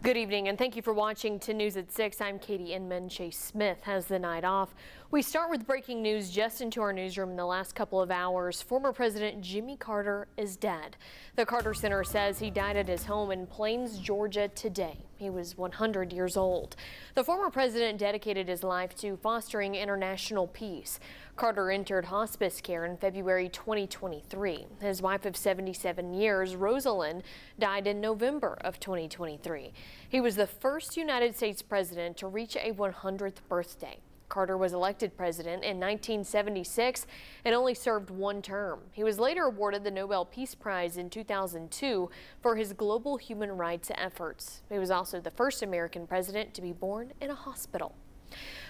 Good evening and thank you for watching 10 News at 6. I'm Katie Inman. Chase Smith has the night off. We start with breaking news just into our newsroom in the last couple of hours. Former President Jimmy Carter is dead. The Carter Center says he died at his home in Plains, Georgia today. He was 100 years old. The former president dedicated his life to fostering international peace. Carter entered hospice care in February 2023. His wife of 77 years, Rosalind, died in November of 2023. He was the first United States president to reach a 100th birthday. Carter was elected president in 1976 and only served one term. He was later awarded the Nobel Peace Prize in 2002 for his global human rights efforts. He was also the first American president to be born in a hospital.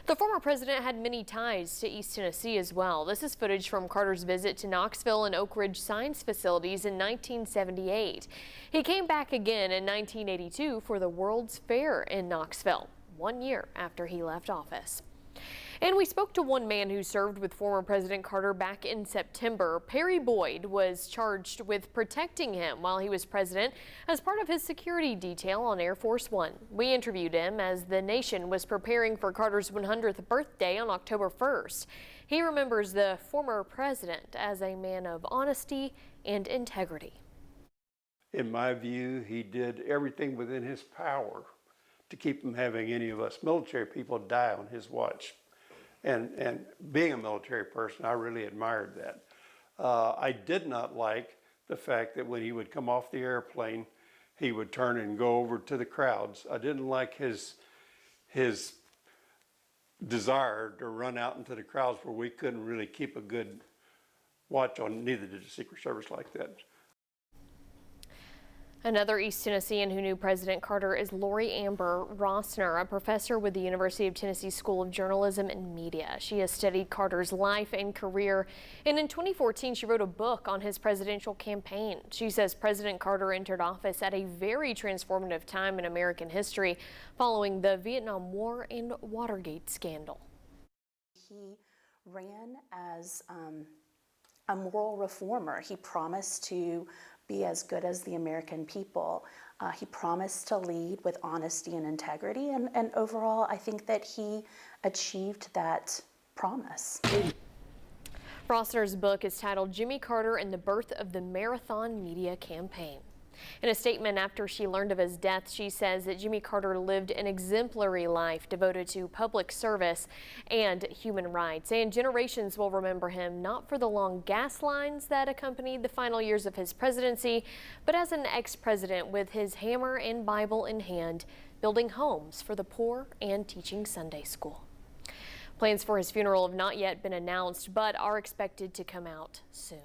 The former president had many ties to East Tennessee as well. This is footage from Carter's visit to Knoxville and Oak Ridge science facilities in 1978. He came back again in 1982 for the World's Fair in Knoxville, 1 year after he left office. And we spoke to one man who served with former President Carter back in September. Perry Boyd was charged with protecting him while he was president as part of his security detail on Air Force One. We interviewed him as the nation was preparing for Carter's 100th birthday on October 1st. He remembers the former president as a man of honesty and integrity. In my view, he did everything within his power to keep from having any of us military people die on his watch. And being a military person, I really admired that. I did not like the fact that when he would come off the airplane, he would turn and go over to the crowds. I didn't like his desire to run out into the crowds where we couldn't really keep a good watch on. Neither did the Secret Service like that. Another East Tennessean who knew President Carter is Lori Amber Rosner, a professor with the University of Tennessee School of Journalism and Media. She has studied Carter's life and career, and in 2014 she wrote a book on his presidential campaign. She says President Carter entered office at a very transformative time in American history following the Vietnam War and Watergate scandal. He ran as a moral reformer. He promised to be as good as the American people. He promised to lead with honesty and integrity, and overall I think that he achieved that promise. Rosner's book is titled Jimmy Carter and the Birth of the Marathon Media Campaign. In a statement after she learned of his death, she says that Jimmy Carter lived an exemplary life devoted to public service and human rights, and generations will remember him not for the long gas lines that accompanied the final years of his presidency, but as an ex-president with his hammer and Bible in hand, building homes for the poor and teaching Sunday school. Plans for his funeral have not yet been announced, but are expected to come out soon.